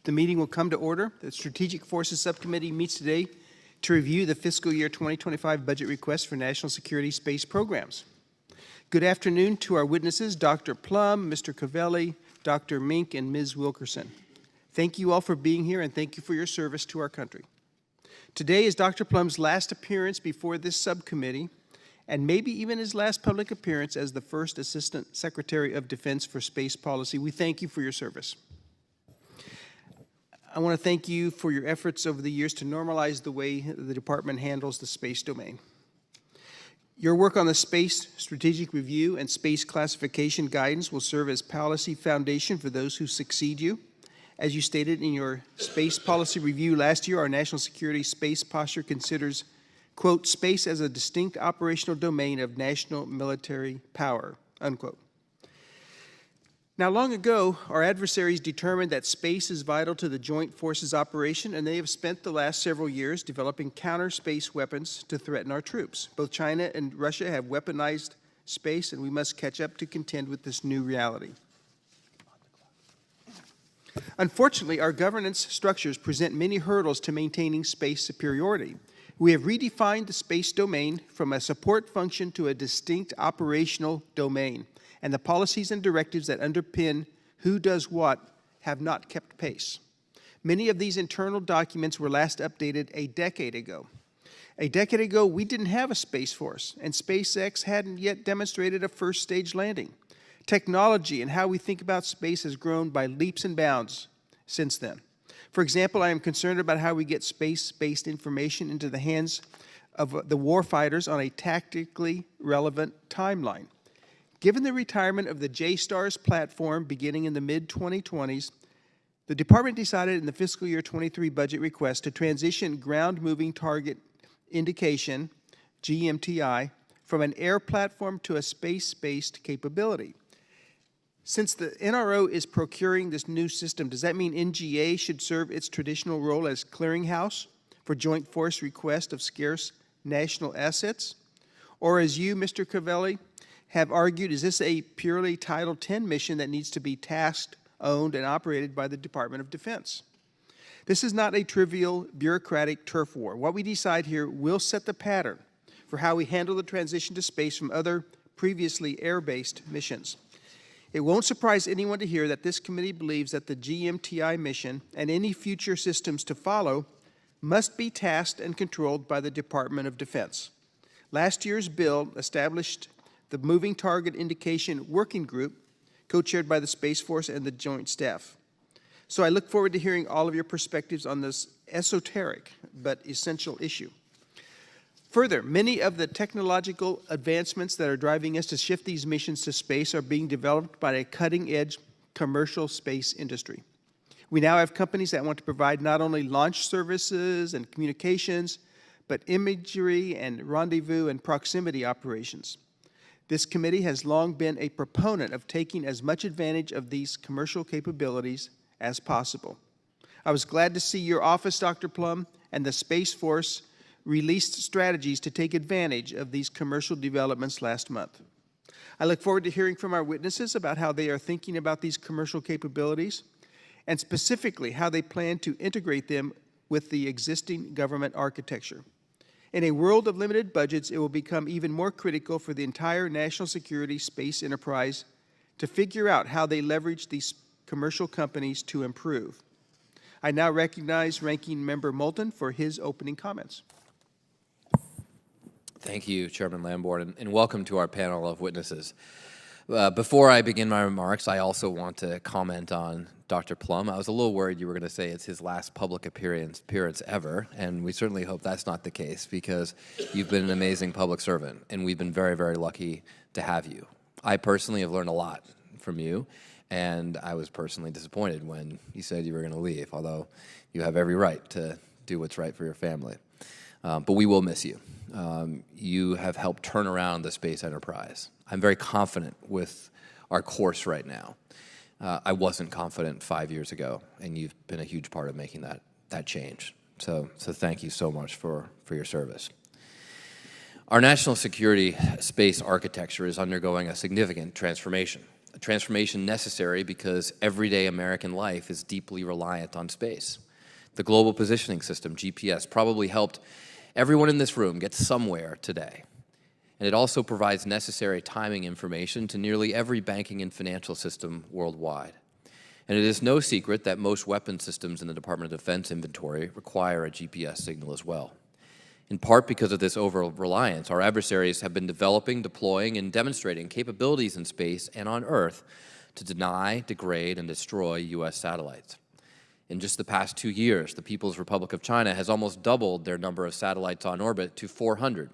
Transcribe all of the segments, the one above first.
The meeting will come to order. The Strategic Forces Subcommittee meets today to review the fiscal year 2025 budget request for national security space programs. Good afternoon to our witnesses, Dr. Plumb, Mr. Calvelli, Dr. Meink, and Ms. Wilkerson. Thank you all for being here, and thank you for your service to our country. Today is Dr. Plumb's last appearance before this subcommittee, and maybe even his last public appearance as the first Assistant Secretary of Defense for Space Policy. We thank you for your service. I want to thank you for your efforts over the years to normalize the way the department handles the space domain. Your work on the Space Strategic Review and Space Classification Guidance will serve as policy foundation for those who succeed you. As you stated in your Space Policy Review last year, our national security space posture considers, quote, space as a distinct operational domain of national military power, unquote. Now, long ago, our adversaries determined that space is vital to the joint forces operation, and they have spent the last several years developing counter-space weapons to threaten our troops. Both China and Russia have weaponized space, and we must catch up to contend with this new reality. Unfortunately, our governance structures present many hurdles to maintaining space superiority. We have redefined the space domain from a support function to a distinct operational domain, and the policies and directives that underpin who does what have not kept pace. Many of these internal documents were last updated a decade ago. A decade ago, we didn't have a Space Force, and SpaceX hadn't yet demonstrated a first stage landing. Technology and how we think about space has grown by leaps and bounds since then. For example, I am concerned about how we get space-based information into the hands of the warfighters on a tactically relevant timeline. Given the retirement of the JSTARS platform beginning in the mid-2020s, the department decided in the fiscal year 23 budget request to transition ground moving target indication, GMTI, from an air platform to a space-based capability. Since the NRO is procuring this new system, does that mean NGA should serve its traditional role as clearinghouse for joint force request of scarce national assets? Or as you, Mr. Calvelli, have argued, is this a purely Title X mission that needs to be tasked, owned, and operated by the Department of Defense? This is not a trivial bureaucratic turf war. What we decide here will set the pattern for how we handle the transition to space from other previously air-based missions. It won't surprise anyone to hear that this committee believes that the GMTI mission and any future systems to follow must be tasked and controlled by the Department of Defense. Last year's bill established the Moving Target Indication Working Group, co-chaired by the Space Force and the Joint Staff. So I look forward to hearing all of your perspectives on this esoteric but essential issue. Further, many of the technological advancements that are driving us to shift these missions to space are being developed by a cutting-edge commercial space industry. We now have companies that want to provide not only launch services and communications, but imagery and rendezvous and proximity operations. This committee has long been a proponent of taking as much advantage of these commercial capabilities as possible. I was glad to see your office, Dr. Plumb, and the Space Force released strategies to take advantage of these commercial developments last month. I look forward to hearing from our witnesses about how they are thinking about these commercial capabilities, and specifically how they plan to integrate them with the existing government architecture. In a world of limited budgets, it will become even more critical for the entire national security space enterprise to figure out how they leverage these commercial companies to improve. I now recognize Ranking Member Moulton for his opening comments. Thank you, Chairman Lamborn, and welcome to our panel of witnesses. Before I begin my remarks, I also want to comment on Dr. Plumb. I was a little worried you were going to say it's his last public appearance ever, and we certainly hope that's not the case, because you've been an amazing public servant, and we've been very, very lucky to have you. I personally have learned a lot from you, and I was personally disappointed when you said you were going to leave, although you have every right to do what's right for your family. But we will miss you. You have helped turn around the space enterprise. I'm very confident with our course right now. I wasn't confident 5 years ago, and you've been a huge part of making that change. So thank you so much for your service. Our national security space architecture is undergoing a significant transformation. a transformation necessary because everyday American life is deeply reliant on space. The Global Positioning System, GPS, probably helped everyone in this room get somewhere today. And it also provides necessary timing information to nearly every banking and financial system worldwide. And it is no secret that most weapon systems in the Department of Defense inventory require a GPS signal as well. In part because of this over-reliance, our adversaries have been developing, deploying, and demonstrating capabilities in space and on Earth to deny, degrade, and destroy U.S. satellites. In just the past 2 years, the People's Republic of China has almost doubled their number of satellites on orbit to 400,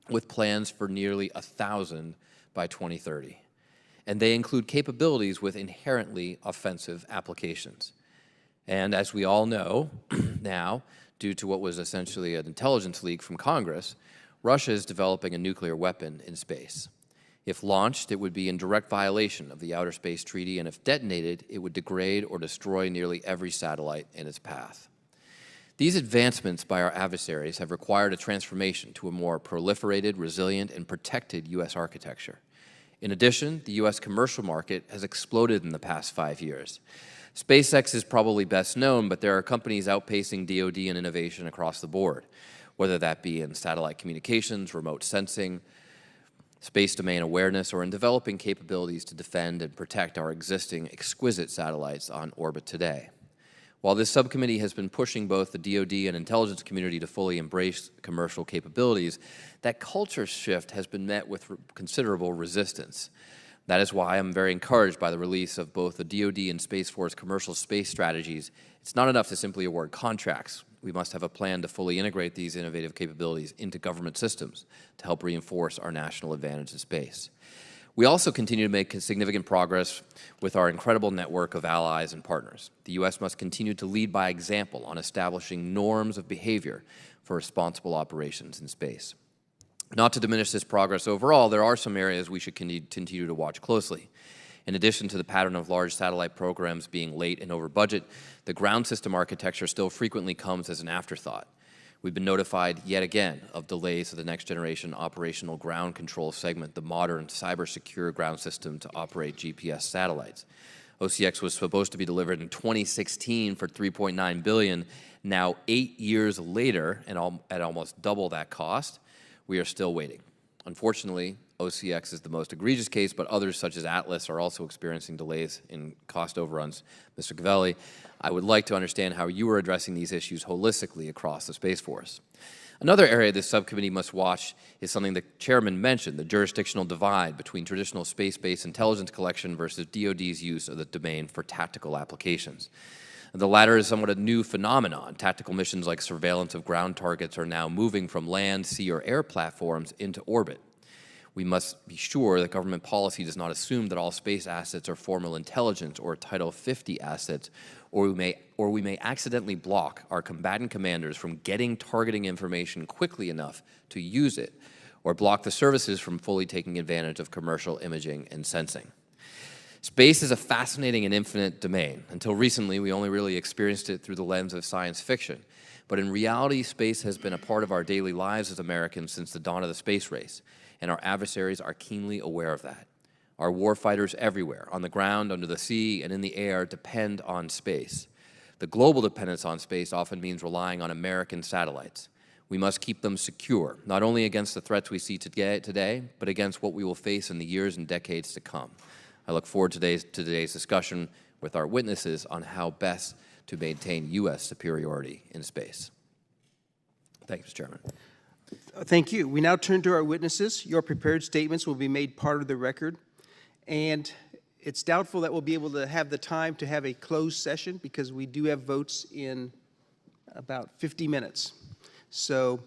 with plans for nearly 1,000 by 2030. And they include capabilities with inherently offensive applications. And as we all know now, due to what was essentially an intelligence leak from Congress, Russia is developing a nuclear weapon in space. If launched, it would be in direct violation of the Outer Space Treaty, and if detonated, it would degrade or destroy nearly every satellite in its path. These advancements by our adversaries have required a transformation to a more proliferated, resilient, and protected U.S. architecture. In addition, the U.S. commercial market has exploded in the past 5 years. SpaceX is probably best known, but there are companies outpacing DoD in innovation across the board, whether that be in satellite communications, remote sensing, space domain awareness, or in developing capabilities to defend and protect our existing exquisite satellites on orbit today. While this subcommittee has been pushing both the DoD and intelligence community to fully embrace commercial capabilities, that culture shift has been met with considerable resistance. That is why I'm very encouraged by the release of both the DoD and Space Force commercial space strategies. It's not enough to simply award contracts. We must have a plan to fully integrate these innovative capabilities into government systems to help reinforce our national advantage in space. We also continue to make significant progress with our incredible network of allies and partners. The U.S. must continue to lead by example on establishing norms of behavior for responsible operations in space. Not to diminish this progress overall, there are some areas we should continue to watch closely. In addition to the pattern of large satellite programs being late and over budget, the ground system architecture still frequently comes as an afterthought. We've been notified yet again of delays of the next generation operational ground control segment, the modern cyber-secure ground system to operate GPS satellites. OCX was supposed to be delivered in 2016 for $3.9 billion. Now, 8 years later, and at almost double that cost, we are still waiting. Unfortunately, OCX is the most egregious case, but others such as Atlas are also experiencing delays in cost overruns. Mr. Calvelli, I would like to understand how you are addressing these issues holistically across the Space Force. Another area this subcommittee must watch is something the chairman mentioned, the jurisdictional divide between traditional space-based intelligence collection versus DoD's use of the domain for tactical applications. The latter is somewhat a new phenomenon. Tactical missions like surveillance of ground targets are now moving from land, sea, or air platforms into orbit. We must be sure that government policy does not assume that all space assets are formal intelligence or Title 50 assets, or we may accidentally block our combatant commanders from getting targeting information quickly enough to use it, or block the services from fully taking advantage of commercial imaging and sensing. Space is a fascinating and infinite domain. Until recently, we only really experienced it through the lens of science fiction. But in reality, space has been a part of our daily lives as Americans since the dawn of the space race, and our adversaries are keenly aware of that. Our warfighters everywhere, on the ground, under the sea, and in the air, depend on space. The global dependence on space often means relying on American satellites. We must keep them secure, not only against the threats we see today, but against what we will face in the years and decades to come. I look forward to today's discussion with our witnesses on how best to maintain U.S. superiority in space. Thank you, Mr. Chairman. Thank you. We now turn to our witnesses. Your prepared statements will be made part of the record. And it's doubtful that we'll be able to have the time to have a closed session because we do have votes in about 50 minutes. So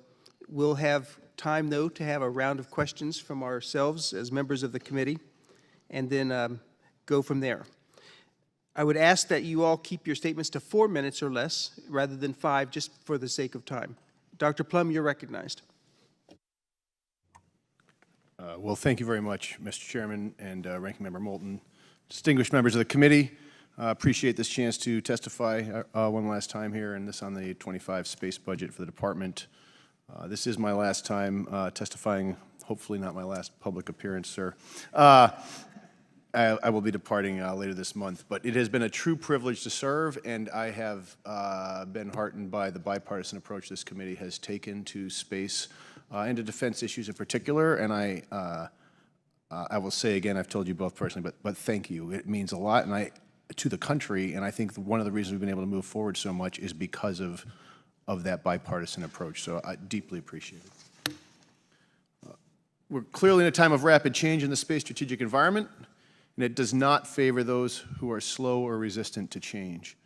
we'll have time, though, to have a round of questions from ourselves as members of the committee, and then go from there. I would ask that you all keep your statements to 4 minutes or less rather than 5, just for the sake of time. Dr. Plumb, you're recognized. Well, thank you very much, Mr. Chairman and Ranking Member Moulton. Distinguished members of the committee, appreciate this chance to testify one last time here, and this on the 25 space budget for the department. This is my last time testifying, hopefully not my last public appearance, sir. I will be departing later this month, but it has been a true privilege to serve, and I have been heartened by the bipartisan approach this committee has taken to space and to defense issues in particular. And I will say again, I've told you both personally, but thank you. It means a lot, and to the country, and I think one of the reasons we've been able to move forward so much is because of that bipartisan approach. So I deeply appreciate it. We're clearly in a time of rapid change in the space strategic environment, and it does not favor those who are slow or resistant to change.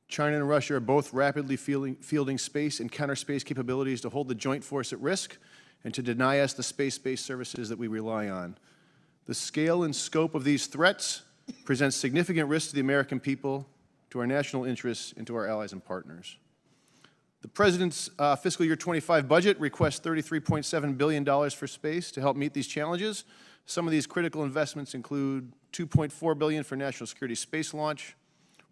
China and Russia are both rapidly fielding space and counter-space capabilities to hold the joint force at risk and to deny us the space-based services that we rely on. The scale and scope of these threats presents significant risks to the American people, to our national interests, and to our allies and partners. The President's fiscal year 25 budget requests $33.7 billion for space to help meet these challenges. Some of these critical investments include $2.4 billion for national security space launch,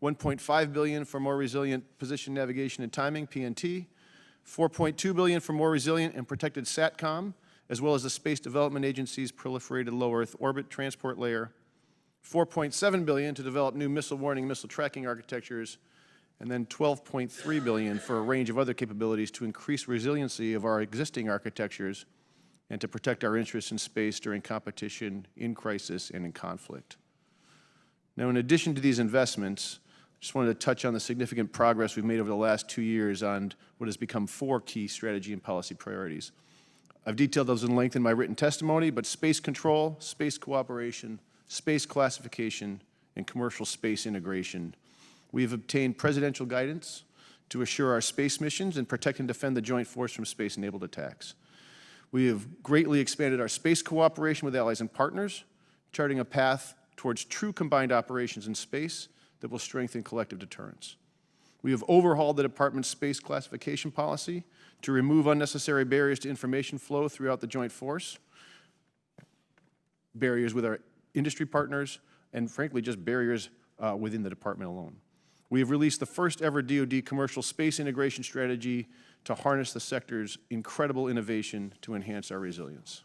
$1.5 billion for more resilient position navigation and timing, PNT, $4.2 billion for more resilient and protected SATCOM, as well as the Space Development Agency's proliferated low Earth orbit transport layer, $4.7 billion to develop new missile warning, missile tracking architectures, and then $12.3 billion for a range of other capabilities to increase resiliency of our existing architectures and to protect our interests in space during competition, in crisis, and in conflict. Now, in addition to these investments, I just wanted to touch on the significant progress we've made over the last 2 years on what has become 4 key strategy and policy priorities. I've detailed those in length in my written testimony, but space control, space cooperation, space classification, and commercial space integration. We have obtained presidential guidance to assure our space missions and protect and defend the joint force from space-enabled attacks. We have greatly expanded our space cooperation with allies and partners, charting a path towards true combined operations in space that will strengthen collective deterrence. We have overhauled the Department's space classification policy to remove unnecessary barriers to information flow throughout the joint force, barriers with our industry partners, and frankly, just barriers within the Department alone. We have released the first ever DoD commercial space integration strategy to harness the sector's incredible innovation to enhance our resilience.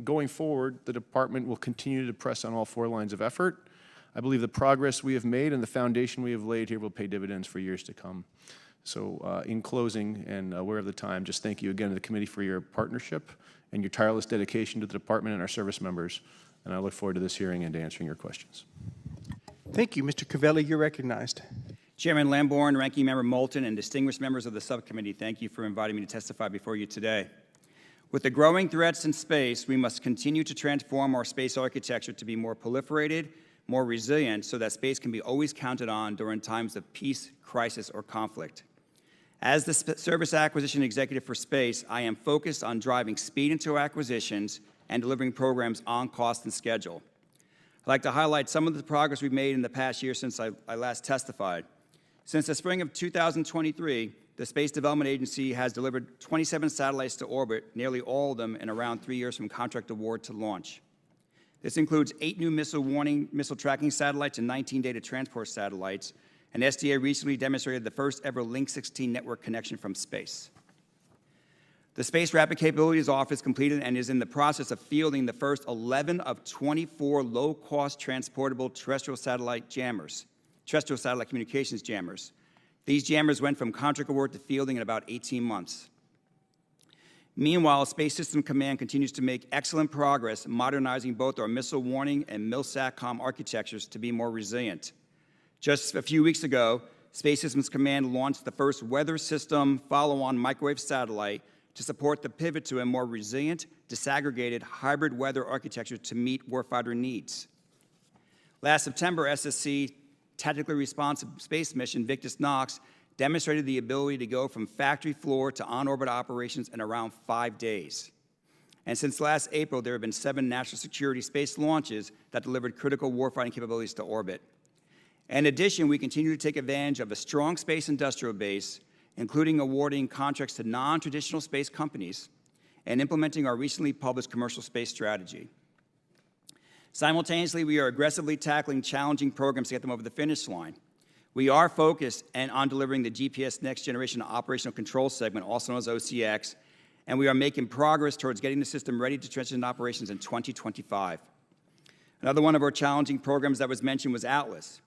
Going forward, the Department will continue to press on all 4 lines of effort. I believe the progress we have made and the foundation we have laid here will pay dividends for years to come. So in closing, and aware of the time, just thank you again to the committee for your partnership and your tireless dedication to the Department and our service members. And I look forward to this hearing and to answering your questions. Thank you. Mr. Calvelli, you're recognized. Chairman Lambourne, Ranking Member Moulton, and distinguished members of the subcommittee, thank you for inviting me to testify before you today. With the growing threats in space, we must continue to transform our space architecture to be more proliferated, more resilient, so that space can be always counted on during times of peace, crisis, or conflict. As the Service Acquisition Executive for Space, I am focused on driving speed into acquisitions and delivering programs on cost and schedule. I'd like to highlight some of the progress we've made in the past year since I last testified. Since the spring of 2023, the Space Development Agency has delivered 27 satellites to orbit, nearly all of them in around 3 years from contract award to launch. This includes 8 new missile warning, missile tracking satellites and 19 data transport satellites, and SDA recently demonstrated the first ever Link 16 network connection from space. The Space Rapid Capabilities Office completed and is in the process of fielding the first 11 of 24 low-cost transportable terrestrial satellite communications jammers. These jammers went from contract award to fielding in about 18 months. Meanwhile, Space System Command continues to make excellent progress modernizing both our missile warning and MIL-SATCOM architectures to be more resilient. Just a few weeks ago, Space Systems Command launched the first weather system follow-on microwave satellite to support the pivot to a more resilient, disaggregated hybrid weather architecture to meet warfighter needs. Last September, SSC Tactically Responsive Space Mission Victus Nox demonstrated the ability to go from factory floor to on-orbit operations in around 5 days. And since last April, there have been 7 national security space launches that delivered critical warfighting capabilities to orbit. In addition, we continue to take advantage of a strong space industrial base, including awarding contracts to non-traditional space companies and implementing our recently published commercial space strategy. Simultaneously, we are aggressively tackling challenging programs to get them over the finish line. We are focused on delivering the GPS Next Generation Operational Control Segment, also known as OCX, and we are making progress towards getting the system ready to transition operations in 2025. Another one of our challenging programs that was mentioned was Atlas.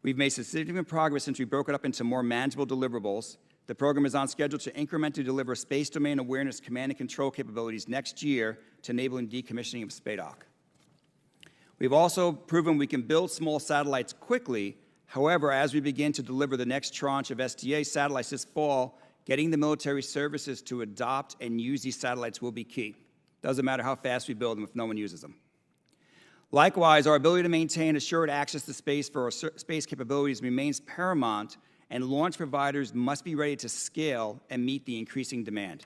We've made significant progress since we broke it up into more manageable deliverables. The program is on schedule to incrementally deliver space domain awareness command and control capabilities next year to enable decommissioning of SPADOC. We've also proven we can build small satellites quickly. However, as we begin to deliver the next tranche of SDA satellites this fall, getting the military services to adopt and use these satellites will be key. Doesn't matter how fast we build them if no one uses them. Likewise, our ability to maintain assured access to space for our space capabilities remains paramount, and launch providers must be ready to scale and meet the increasing demand.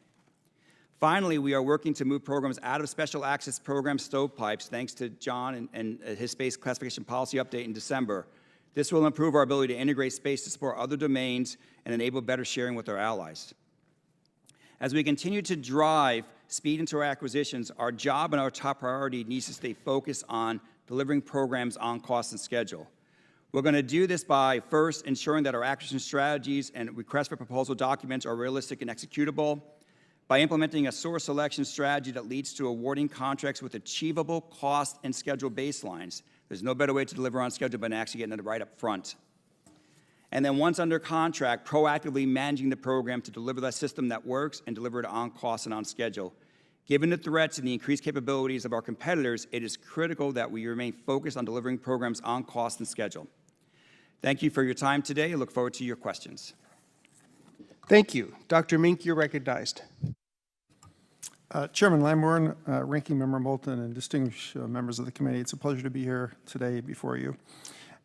Finally, we are working to move programs out of special access program stovepipes, thanks to John and his space classification policy update in December. This will improve our ability to integrate space to support other domains and enable better sharing with our allies. As we continue to drive speed into our acquisitions, our job and our top priority needs to stay focused on delivering programs on cost and schedule. We're going to do this by, first, ensuring that our acquisition strategies and requests for proposal documents are realistic and executable, by implementing a source selection strategy that leads to awarding contracts with achievable cost and schedule baselines. There's no better way to deliver on schedule than actually getting it right up front. And then once under contract, proactively managing the program to deliver that system that works and deliver it on cost and on schedule. Given the threats and the increased capabilities of our competitors, it is critical that we remain focused on delivering programs on cost and schedule. Thank you for your time today. I look forward to your questions. Thank you. Dr. Meink, you're recognized. Chairman Lamborn, Ranking Member Moulton, and distinguished members of the committee, it's a pleasure to be here today before you.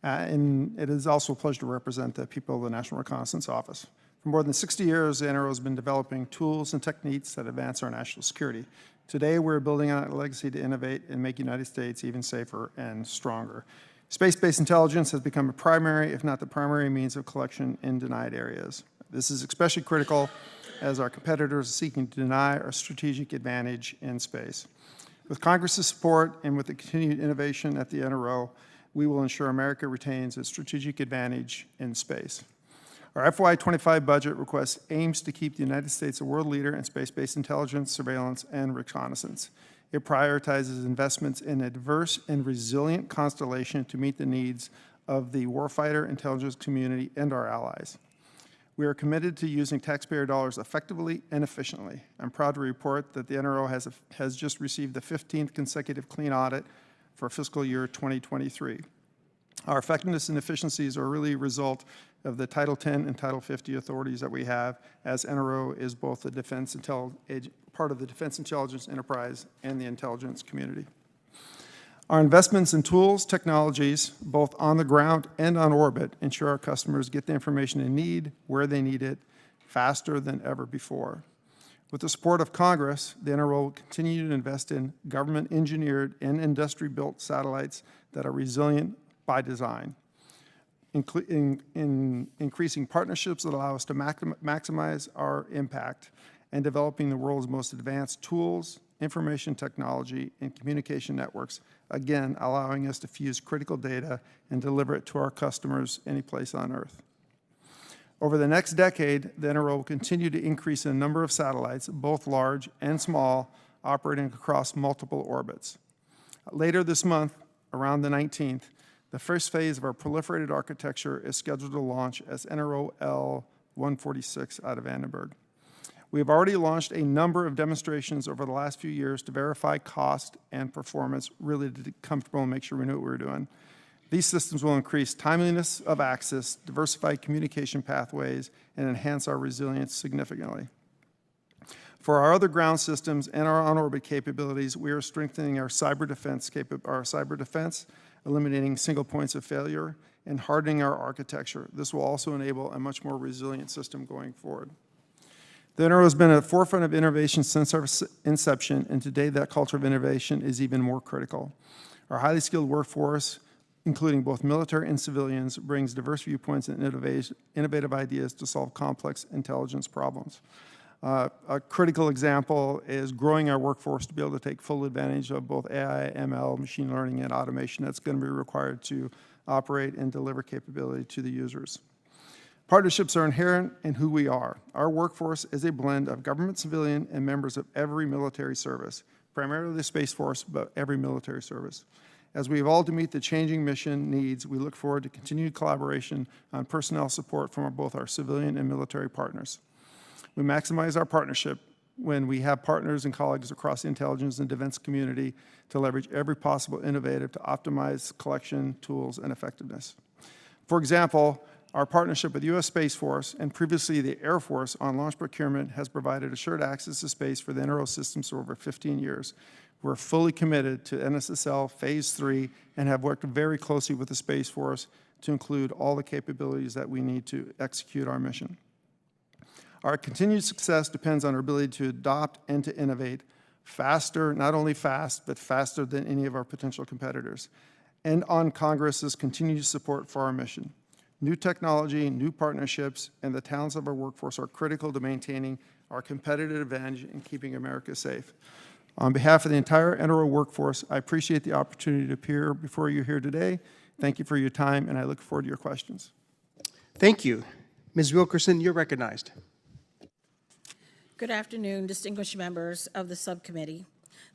And it is also a pleasure to represent the people of the National Reconnaissance Office. For more than 60 years, the NRO has been developing tools and techniques that advance our national security. Today, we're building on that legacy to innovate and make the United States even safer and stronger. Space-based intelligence has become a primary, if not the primary, means of collection in denied areas. This is especially critical as our competitors are seeking to deny our strategic advantage in space. With Congress's support and with the continued innovation at the NRO, we will ensure America retains its strategic advantage in space. Our FY25 budget request aims to keep the United States a world leader in space-based intelligence, surveillance, and reconnaissance. It prioritizes investments in a diverse and resilient constellation to meet the needs of the warfighter, intelligence community, and our allies. We are committed to using taxpayer dollars effectively and efficiently. I'm proud to report that the NRO has just received the 15th consecutive clean audit for fiscal year 2023. Our effectiveness and efficiencies are really a result of the Title 10 and Title 50 authorities that we have, as NRO is both the part of the defense intelligence enterprise and the intelligence community. Our investments in tools, technologies, both on the ground and on orbit, ensure our customers get the information they need, where they need it, faster than ever before. With the support of Congress, the NRO will continue to invest in government-engineered and industry-built satellites that are resilient by design, increasing partnerships that allow us to maximize our impact, and developing the world's most advanced tools, information technology, and communication networks, again, allowing us to fuse critical data and deliver it to our customers any place on Earth. Over the next decade, the NRO will continue to increase the number of satellites, both large and small, operating across multiple orbits. Later this month, around the 19th, the first phase of our proliferated architecture is scheduled to launch as NRO L-146 out of Vandenberg. We have already launched a number of demonstrations over the last few years to verify cost and performance, really to be comfortable and make sure we knew what we were doing. These systems will increase timeliness of access, diversify communication pathways, and enhance our resilience significantly. For our other ground systems and our on-orbit capabilities, we are strengthening our cyber defense, eliminating single points of failure, and hardening our architecture. This will also enable a much more resilient system going forward. The NRO has been at the forefront of innovation since our inception, and today that culture of innovation is even more critical. Our highly skilled workforce, including both military and civilians, brings diverse viewpoints and innovative ideas to solve complex intelligence problems. A critical example is growing our workforce to be able to take full advantage of both AI, ML, machine learning, and automation that's going to be required to operate and deliver capability to the users. Partnerships are inherent in who we are. Our workforce is a blend of government, civilian, and members of every military service, primarily the Space Force, but every military service. As we evolve to meet the changing mission needs, we look forward to continued collaboration on personnel support from both our civilian and military partners. We maximize our partnership when we have partners and colleagues across the intelligence and defense community to leverage every possible innovative to optimize collection tools and effectiveness. For example, our partnership with U.S. Space Force and previously the Air Force on launch procurement has provided assured access to space for the NRO systems for over 15 years. We're fully committed to NSSL Phase 3 and have worked very closely with the Space Force to include all the capabilities that we need to execute our mission. Our continued success depends on our ability to adopt and to innovate faster, not only fast, but faster than any of our potential competitors, and on Congress's continued support for our mission. New technology, new partnerships, and the talents of our workforce are critical to maintaining our competitive advantage and keeping America safe. On behalf of the entire NRO workforce, I appreciate the opportunity to appear before you here today. Thank you for your time, and I look forward to your questions. Thank you. Ms. Wilkerson, you're recognized. Good afternoon, distinguished members of the subcommittee.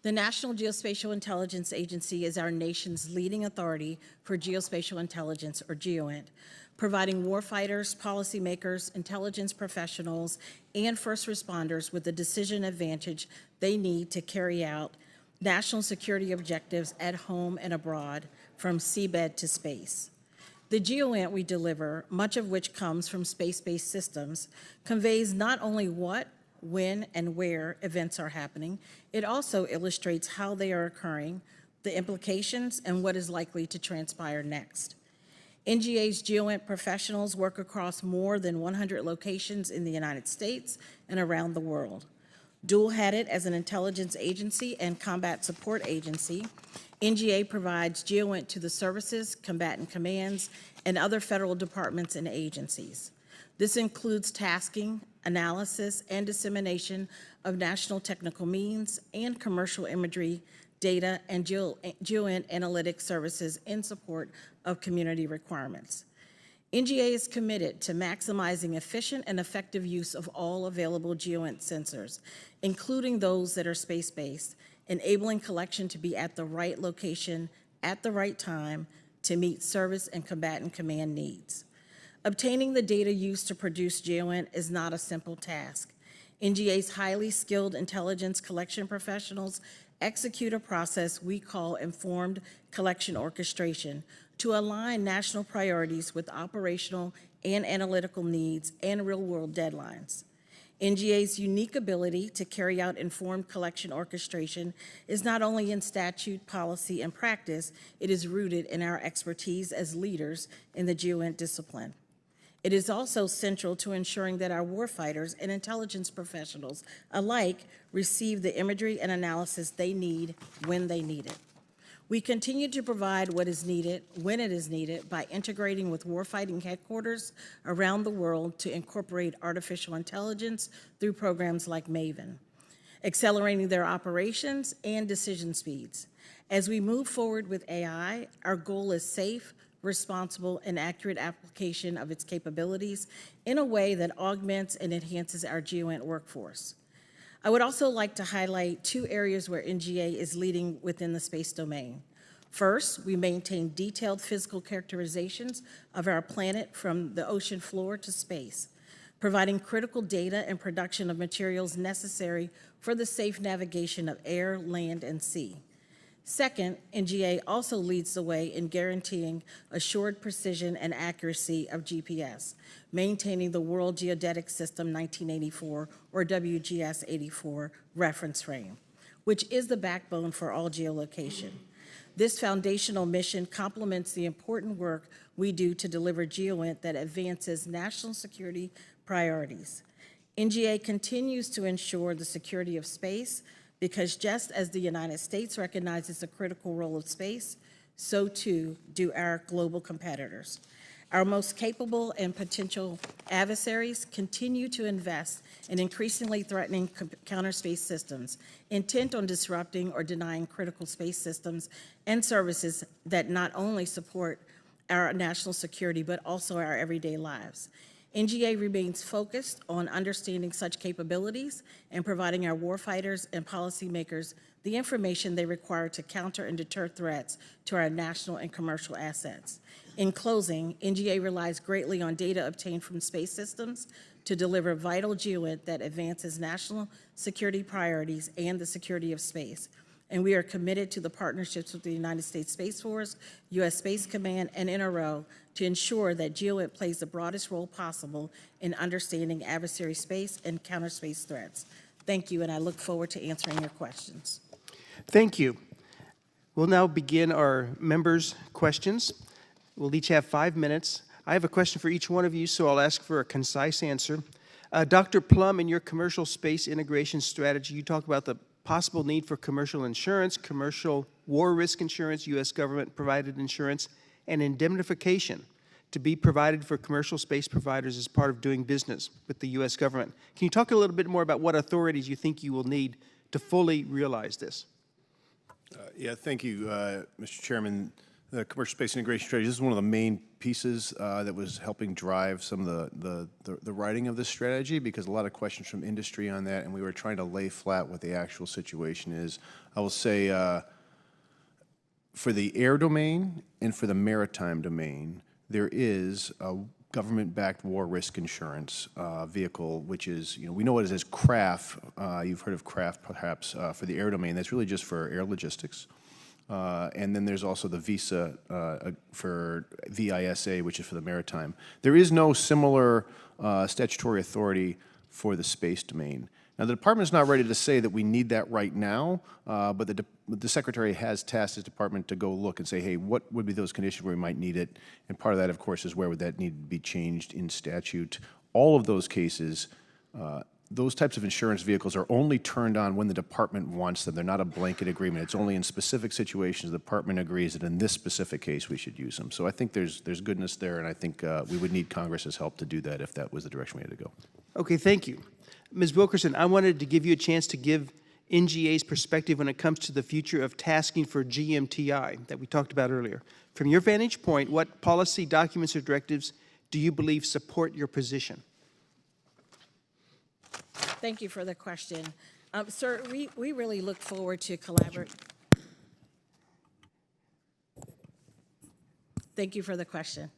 The National Geospatial-Intelligence Agency is our nation's leading authority for geospatial intelligence, or GEOINT, providing warfighters, policymakers, intelligence professionals, and first responders with the decision advantage they need to carry out national security objectives at home and abroad, from seabed to space. The GEOINT we deliver, much of which comes from space-based systems, conveys not only what, when, and where events are happening, it also illustrates how they are occurring, the implications, and what is likely to transpire next. NGA's GEOINT professionals work across more than 100 locations in the United States and around the world. Dual-headed as an intelligence agency and combat support agency, NGA provides GEOINT to the services, combatant commands, and other federal departments and agencies. This includes tasking, analysis, and dissemination of national technical means and commercial imagery, data, and GEOINT analytic services in support of community requirements. NGA is committed to maximizing efficient and effective use of all available GEOINT sensors, including those that are space-based, enabling collection to be at the right location at the right time to meet service and combatant command needs. Obtaining the data used to produce GEOINT is not a simple task. NGA's highly skilled intelligence collection professionals execute a process we call informed collection orchestration to align national priorities with operational and analytical needs and real-world deadlines. NGA's unique ability to carry out informed collection orchestration is not only in statute, policy, and practice, it is rooted in our expertise as leaders in the GEOINT discipline. It is also central to ensuring that our warfighters and intelligence professionals alike receive the imagery and analysis they need when they need it. We continue to provide what is needed when it is needed by integrating with warfighting headquarters around the world to incorporate artificial intelligence through programs like MAVEN, accelerating their operations and decision speeds. As we move forward with AI, our goal is safe, responsible, and accurate application of its capabilities in a way that augments and enhances our GEOINT workforce. I would also like to highlight two areas where NGA is leading within the space domain. First, we maintain detailed physical characterizations of our planet from the ocean floor to space, providing critical data and production of materials necessary for the safe navigation of air, land, and sea. Second, NGA also leads the way in guaranteeing assured precision and accuracy of GPS, maintaining the World Geodetic System 1984, or WGS 84, reference frame, which is the backbone for all geolocation. This foundational mission complements the important work we do to deliver GEOINT that advances national security priorities. NGA continues to ensure the security of space, because just as the United States recognizes the critical role of space, so too do our global competitors. Our most capable and potential adversaries continue to invest in increasingly threatening counter-space systems, intent on disrupting or denying critical space systems and services that not only support our national security, but also our everyday lives. NGA remains focused on understanding such capabilities and providing our warfighters and policymakers the information they require to counter and deter threats to our national and commercial assets. In closing, NGA relies greatly on data obtained from space systems to deliver vital GeoInt that advances national security priorities and the security of space. And we are committed to the partnerships with the United States Space Force, U.S. Space Command, and NRO to ensure that GeoInt plays the broadest role possible in understanding adversary space and counter space threats. Thank you, and I look forward to answering your questions. Thank you. We'll now begin our members' questions. We'll each have 5 minutes. I have a question for each one of you, so I'll ask for a concise answer. Dr. Plumb, in your commercial space integration strategy, you talk about the possible need for commercial insurance, commercial war risk insurance, U.S. government-provided insurance, and indemnification to be provided for commercial space providers as part of doing business with the U.S. government. Can you talk a little bit more about what authorities you think you will need to fully realize this? Yeah, thank you, Mr. Chairman. The commercial space integration strategy, this is one of the main pieces that was helping drive some of the writing of this strategy, because a lot of questions from industry on that, and we were trying to lay flat what the actual situation is. I will say for the air domain and for the maritime domain, there is a government-backed war risk insurance vehicle, which is, we know it as CRAF. You've heard of CRAF perhaps for the air domain. That's really just for air logistics. And then there's also the VISA for VISA, which is for the maritime. There is no similar statutory authority for the space domain. Now, the department is not ready to say that we need that right now, but the Secretary has tasked his department to go look and say, hey, what would be those conditions where we might need it? And part of that, of course, is where would that need to be changed in statute. All of those cases, those types of insurance vehicles are only turned on when the department wants them. They're not a blanket agreement. It's only in specific situations the department agrees that in this specific case we should use them. So I think there's goodness there, and I think we would need Congress's help to do that if that was the direction we had to go. Okay, thank you. Ms. Wilkerson, I wanted to give you a chance to give NGA's perspective when it comes to the future of tasking for GMTI that we talked about earlier. From your vantage point, what policy documents or directives do you believe support your position? Thank you for the question. Sir, we really look forward to collaborate. Thank you for the question.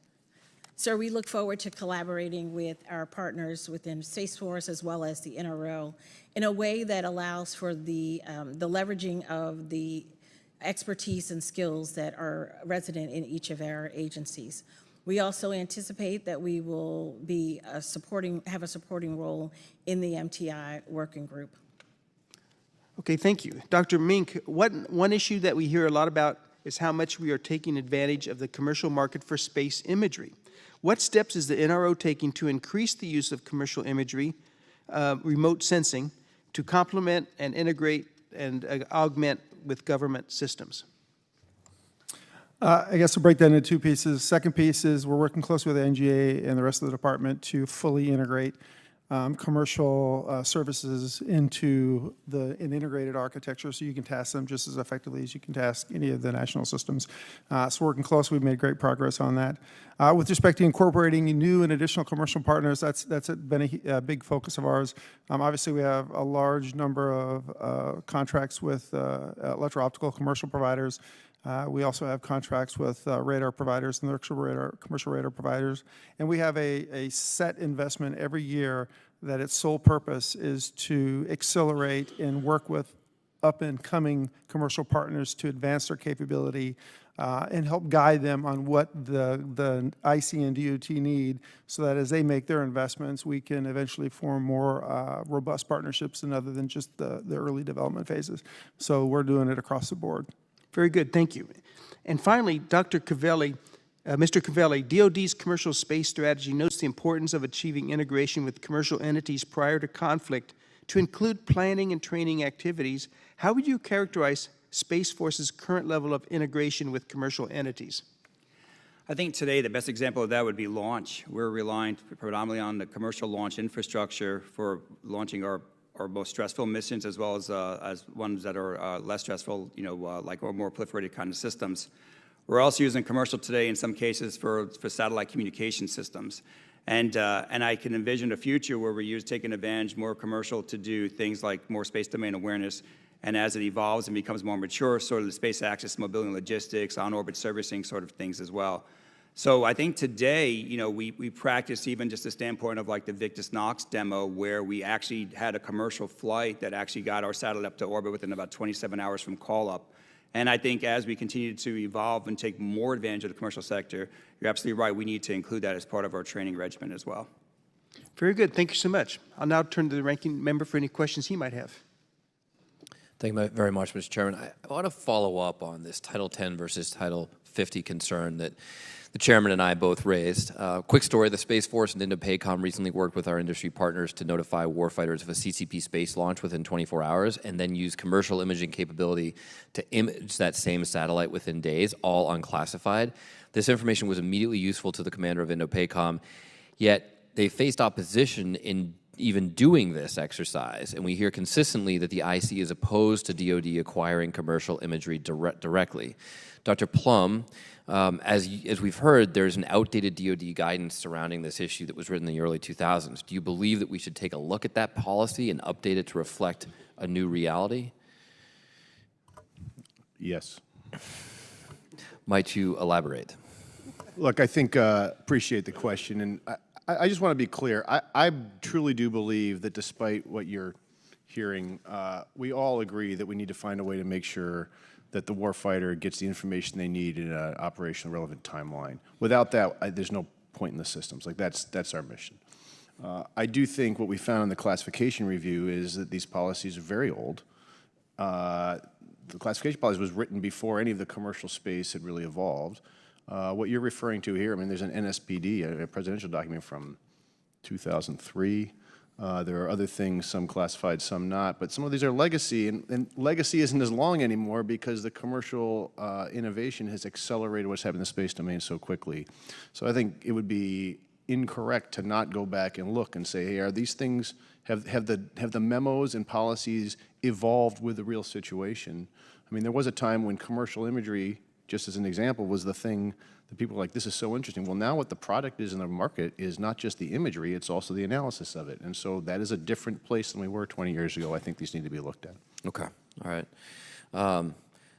Sir, we look forward to collaborating with our partners within Space Force as well as the NRO in a way that allows for the leveraging of the expertise and skills that are resident in each of our agencies. We also anticipate that we will be have a supporting role in the MTI working group. Okay, thank you. Dr. Meink, one issue that we hear a lot about is how much we are taking advantage of the commercial market for space imagery. What steps is the NRO taking to increase the use of commercial imagery, remote sensing, to complement and integrate and augment with government systems? I guess we'll break that into two pieces. Second piece is we're working closely with the NGA and the rest of the department to fully integrate commercial services into an integrated architecture so you can task them just as effectively as you can task any of the national systems. So working closely, we've made great progress on that. With respect to incorporating new and additional commercial partners, that's been a big focus of ours. Obviously, we have a large number of contracts with electro-optical commercial providers. We also have contracts with radar providers and commercial radar providers. And we have a set investment every year that its sole purpose is to accelerate and work with up-and-coming commercial partners to advance their capability and help guide them on what the IC and DOT need so that as they make their investments, we can eventually form more robust partnerships and other than just the early development phases. So we're doing it across the board. Very good, thank you. And finally, Dr. Calvelli, Mr. Calvelli, DoD's commercial space strategy notes the importance of achieving integration with commercial entities prior to conflict to include planning and training activities. How would you characterize Space Force's current level of integration with commercial entities? I think today the best example of that would be launch. We're relying predominantly on the commercial launch infrastructure for launching our most stressful missions as well as ones that are less stressful, like our more proliferated kind of systems. We're also using commercial today in some cases for satellite communication systems. And I can envision a future where we're taking advantage more commercial to do things like more space domain awareness and as it evolves and becomes more mature, sort of the space access, mobility, and logistics, on-orbit servicing sort of things as well. So I think today, you know, we practice even just the standpoint of like the Victus Nox demo, where we actually had a commercial flight that actually got our satellite up to orbit within about 27 hours from call-up. And I think as we continue to evolve and take more advantage of the commercial sector, you're absolutely right, we need to include that as part of our training regimen as well. Very good. Thank you so much. I'll now turn to the ranking member for any questions he might have. Thank you very much, Mr. Chairman. I want to follow up on this Title 10 versus Title 50 concern that the chairman and I both raised. Quick story, the Space Force and INDOPACOM recently worked with our industry partners to notify warfighters of a CCP space launch within 24 hours and then use commercial imaging capability to image that same satellite within days, all unclassified. This information was immediately useful to the commander of INDOPACOM, yet they faced opposition in even doing this exercise, and we hear consistently that the IC is opposed to DoD acquiring commercial imagery directly. Dr. Plumb, as we've heard, there's an outdated DoD guidance surrounding this issue that was written in the early 2000s. Do you believe that we should take a look at that policy and update it to reflect a new reality? Yes. Might you elaborate? Look, I think, appreciate the question, and I just want to be clear. I truly do believe that despite what you're hearing, we all agree that we need to find a way to make sure that the warfighter gets the information they need in an operational relevant timeline. Without that, there's no point in the systems. Like, that's our mission. I do think what we found in the classification review is that these policies are very old. The classification policy was written before any of the commercial space had really evolved. What you're referring to here, I mean, there's an NSPD, a presidential document from 2003. There are other things, some classified, some not, but some of these are legacy, and legacy isn't as long anymore because the commercial innovation has accelerated what's happening in the space domain so quickly. So I think it would be incorrect to not go back and look and say, hey, are these things, have the memos and policies evolved with the real situation? I mean, there was a time when commercial imagery, just as an example, was the thing that people were like, this is so interesting. Well, now what the product is in the market is not just the imagery, it's also the analysis of it. And so that is a different place than we were 20 years ago. I think these need to be looked at. Okay, all right.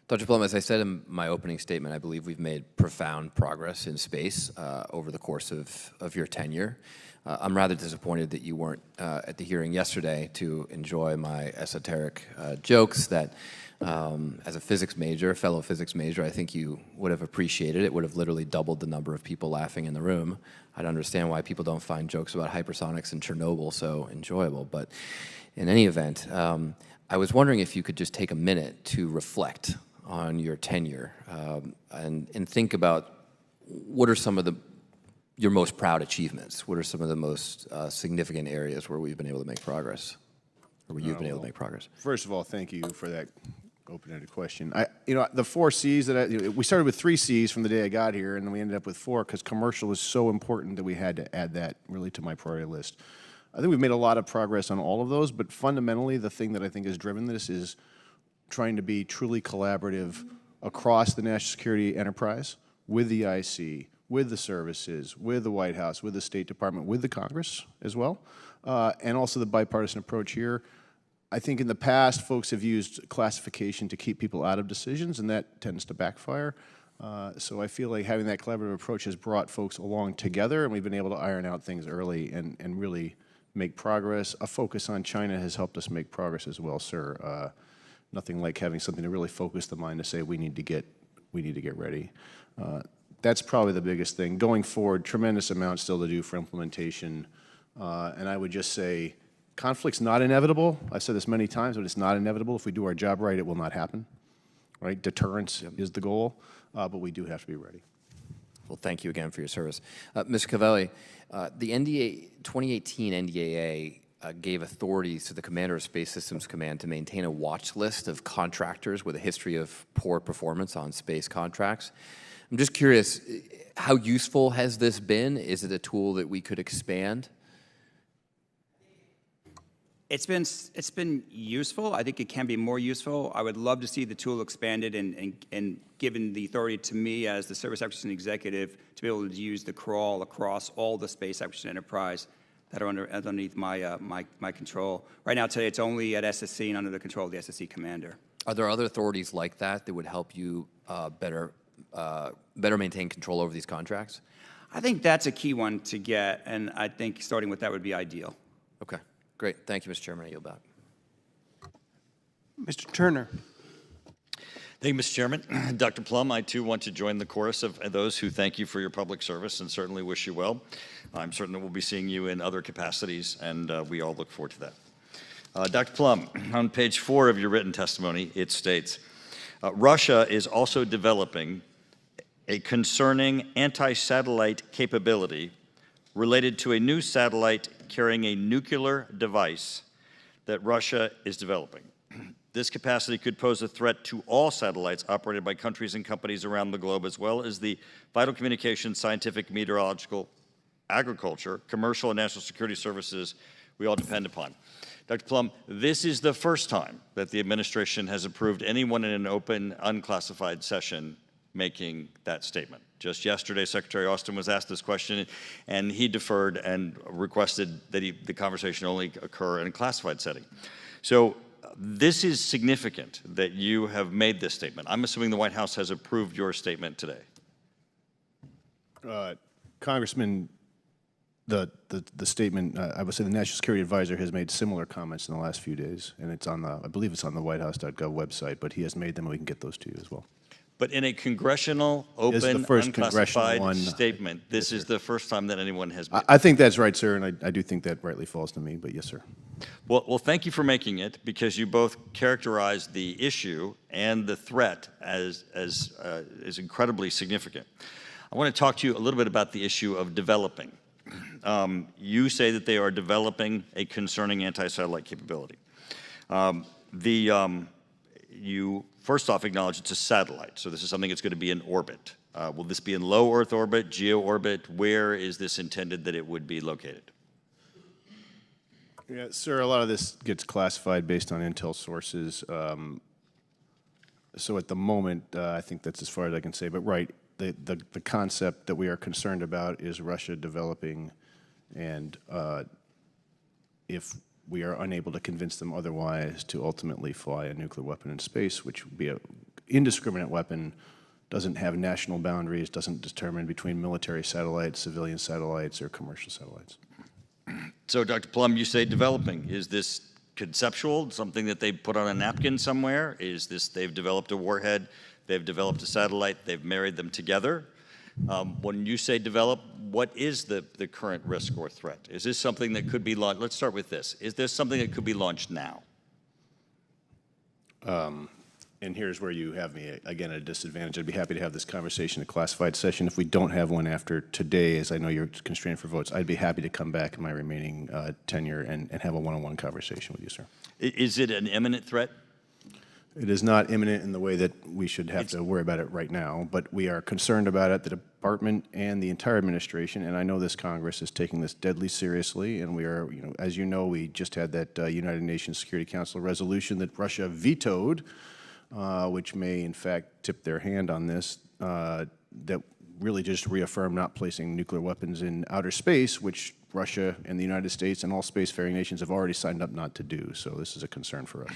Dr. Plumb, as I said in my opening statement, I believe we've made profound progress in space over the course of your tenure. I'm rather disappointed that you weren't at the hearing yesterday to enjoy my esoteric jokes that as a physics major, fellow physics major, I think you would have appreciated it. It would have literally doubled the number of people laughing in the room. I'd understand why people don't find jokes about hypersonics and Chernobyl so enjoyable. But in any event, I was wondering if you could just take a minute to reflect on your tenure and think about what are some of your most proud achievements? What are some of the most significant areas where we've been able to make progress, or where you've been able to make progress? First of all, thank you for that open-ended question. The 4 C's that we started with 3 C's from the day I got here, and then we ended up with 4 because commercial is so important that we had to add that really to my priority list. I think we've made a lot of progress on all of those, but fundamentally, the thing that I think has driven this is trying to be truly collaborative across the national security enterprise with the IC, with the services, with the White House, with the State Department, with the Congress as well, and also the bipartisan approach here. I think in the past, folks have used classification to keep people out of decisions, and that tends to backfire. So I feel like having that collaborative approach has brought folks along together, and we've been able to iron out things early and really make progress. A focus on China has helped us make progress as well, sir. Nothing like having something to really focus the mind to say we need to get ready. That's probably the biggest thing. Going forward, tremendous amount still to do for implementation, and I would just say, conflict's not inevitable. I've said this many times, but it's not inevitable. If we do our job right, it will not happen. Right? Deterrence is the goal, but we do have to be ready. Well, thank you again for your service. Mr. Calvelli, the 2018 NDAA gave authorities to the Commander of Space Systems Command to maintain a watch list of contractors with a history of poor performance on space contracts. I'm just curious, how useful has this been? Is it a tool that we could expand? It's been useful. I think it can be more useful. I would love to see the tool expanded and given the authority to me as the service acquisition executive to be able to use the crawl across all the space acquisition enterprise. that are underneath my, my control. Right now, today, it's only at SSC and under the control of the SSC commander. Are there other authorities like that that would help you better maintain control over these contracts? I think that's a key one to get, and I think starting with that would be ideal. Okay, great. Thank you, Mr. Chairman. I yield back. Mr. Turner. Thank you, Mr. Chairman. Dr. Plumb, I too want to join the chorus of those who thank you for your public service and certainly wish you well. I'm certain that we'll be seeing you in other capacities, and we all look forward to that. Dr. Plumb, on page 4 of your written testimony, it states, Russia is also developing a concerning anti-satellite capability related to a new satellite carrying a nuclear device that Russia is developing. This capacity could pose a threat to all satellites operated by countries and companies around the globe, as well as the vital communications, scientific, meteorological, agriculture, commercial, and national security services we all depend upon. Dr. Plumb, this is the first time that the administration has approved anyone in an open, unclassified session making that statement. Just yesterday, Secretary Austin was asked this question, and he deferred and requested that the conversation only occur in a classified setting. So this is significant that you have made this statement. I'm assuming the White House has approved your statement today. Congressman, the statement, I would say the National Security Advisor has made similar comments in the last few days, and it's on the, I believe it's on the whitehouse.gov website, but he has made them and we can get those to you as well. But in a congressional, open, unclassified statement, this is the first time that anyone has made it. I think that's right, sir, and I do think that rightly falls to me, but yes, sir. Well, thank you for making it, because you both characterized the issue and the threat as incredibly significant. I want to talk to you a little bit about the issue of developing. You say that they are developing a concerning anti-satellite capability. You first off acknowledge it's a satellite, so this is something that's going to be in orbit. Will this be in low Earth orbit, geo orbit? Where is this intended that it would be located? Yeah, sir, a lot of this gets classified based on intel sources. So at the moment, I think that's as far as I can say. But right, the concept that we are concerned about is Russia developing, and if we are unable to convince them otherwise, to ultimately fly a nuclear weapon in space, which would be an indiscriminate weapon, doesn't have national boundaries, doesn't determine between military satellites, civilian satellites, or commercial satellites. So, Dr. Plumb, you say developing. Is this conceptual, something that they put on a napkin somewhere? Is this they've developed a warhead, they've developed a satellite, they've married them together? When you say develop, what is the current risk or threat? Is this something that could be launched? Let's start with this. Is this something that could be launched now? And here's where you have me, again, at a disadvantage. I'd be happy to have this conversation in a classified session. If we don't have one after today, as I know you're constrained for votes, I'd be happy to come back in my remaining tenure and have a one-on-one conversation with you, sir. Is it an imminent threat? It is not imminent in the way that we should have to worry about it right now, but we are concerned about it, the department and the entire administration, and I know this Congress is taking this deadly seriously, and we are, as you know, we just had that United Nations Security Council resolution that Russia vetoed, which may in fact tip their hand on this, that really just reaffirmed not placing nuclear weapons in outer space, which Russia and the United States and all spacefaring nations have already signed up not to do, so this is a concern for us.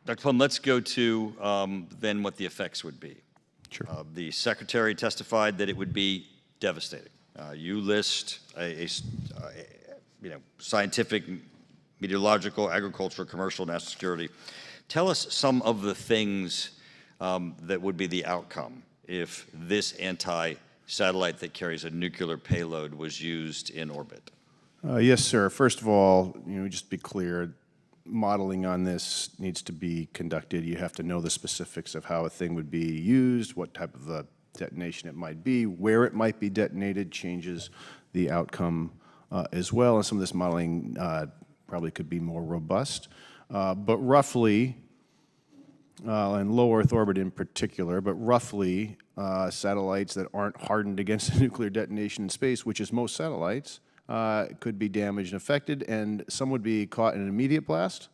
Dr. Plumb, let's go to then what the effects would be. Sure. The Secretary testified that it would be devastating. You list scientific, meteorological, agricultural, commercial, national security. Tell us some of the things that would be the outcome if this anti-satellite that carries a nuclear payload was used in orbit. Yes, sir. First of all, just to be clear, modeling on this needs to be conducted. You have to know the specifics of how a thing would be used, what type of a detonation it might be, where it might be detonated changes the outcome as well. And some of this modeling probably could be more robust. But roughly, in low Earth orbit in particular, but roughly satellites that aren't hardened against a nuclear detonation in space, which is most satellites, could be damaged and affected, and some would be caught in an immediate blast,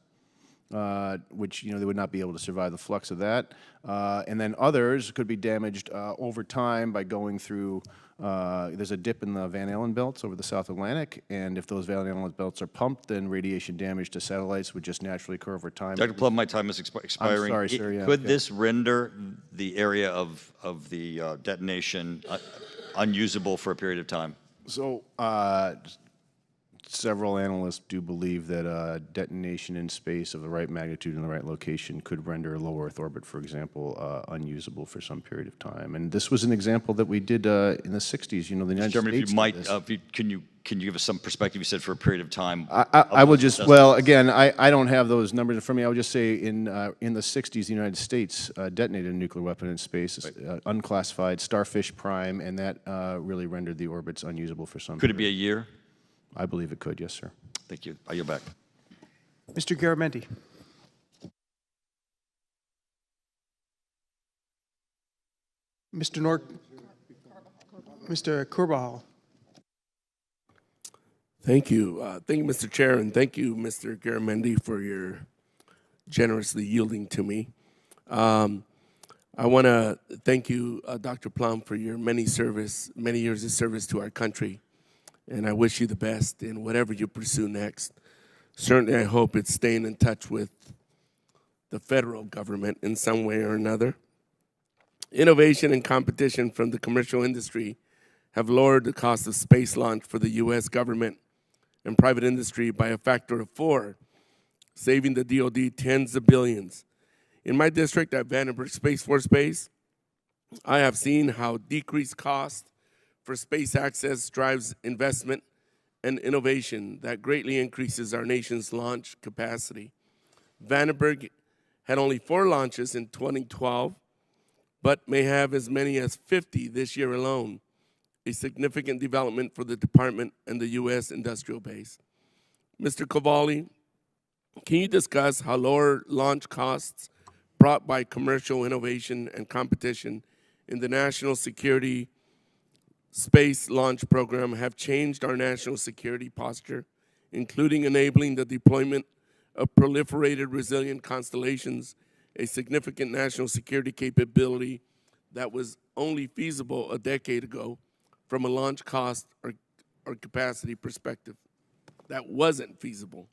which, they would not be able to survive the flux of that. And then others could be damaged over time by going through, there's a dip in the Van Allen belts over the South Atlantic, and if those Van Allen belts are pumped, then radiation damage to satellites would just naturally occur over time. Dr. Plumb, my time is expiring. I'm sorry, sir, yeah. Could this render the area of the detonation unusable for a period of time? So, several analysts do believe that detonation in space of the right magnitude in the right location could render low Earth orbit, for example, unusable for some period of time. And this was an example that we did in the 60s. The United Chairman, States if you might, did this. can you give us some perspective? You said for a period of time. I will just, well, again, I don't have those numbers in front of me. I would just say in the 60s, the United States detonated a nuclear weapon in space, unclassified, Starfish Prime, and that really rendered the orbits unusable for some Could it period. be a year? I believe it could, yes, sir. Thank you. I yield back. Mr. Garamendi. Mr. Kurbahal. Thank you. Thank you, Mr. Chair, and thank you, Mr. Garamendi, for your generously yielding to me. I want to thank you, Dr. Plumb, for your many years of service to our country, and I wish you the best in whatever you pursue next. Certainly, I hope it's staying in touch with the federal government in some way or another. Innovation and competition from the commercial industry have lowered the cost of space launch for the U.S. government and private industry by a factor of 4, saving the DoD tens of billions. In my district at Vandenberg Space Force Base, I have seen how decreased cost for space access drives investment and innovation that greatly increases our nation's launch capacity. Vandenberg had only 4 launches in 2012, but may have as many as 50 this year alone, a significant development for the department and the U.S. industrial base. Mr. Calvelli, can you discuss how lower launch costs brought by commercial innovation and competition in the national security space launch program have changed our national security posture, including enabling the deployment of proliferated resilient constellations, a significant national security capability that was only feasible a decade ago from a launch cost or capacity perspective? That wasn't feasible.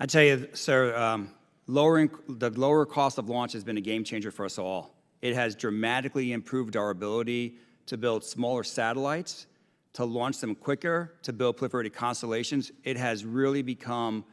I tell you, sir, the lower cost of launch has been a game changer for us all. It has dramatically improved our ability to build smaller satellites, to launch them quicker, to build proliferated constellations. It has really become